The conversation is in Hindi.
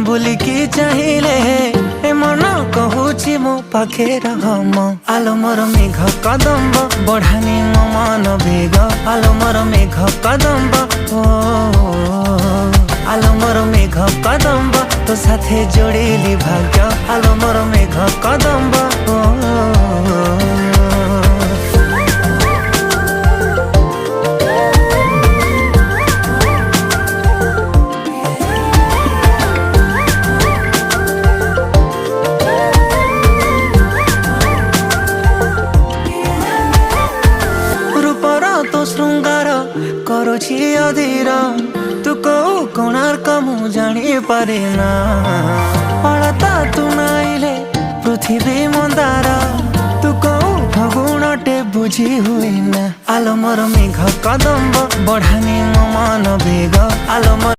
बुलिकी चाहिए ए मन कहूची मो पाखे रह आलो मोर मेघ कदम्ब बढ़ानी मो मन बेग आलो मोर मेघ कदम्ब ओ आलो मोर मेघ कदम्ब तो साथे जोड़ेली भाग्य आलो मोर मेघ कदम्ब श्रृंगार करुछि अधीर तू कौ कोणार्क मु जानी पारे ना अलता तू नाइले पृथ्वी मंदार तू कौ फगुणटे बुझी हुए ना आलो मोर मेघ कदम्ब बढ़ानी मो मन बेग आलो मोर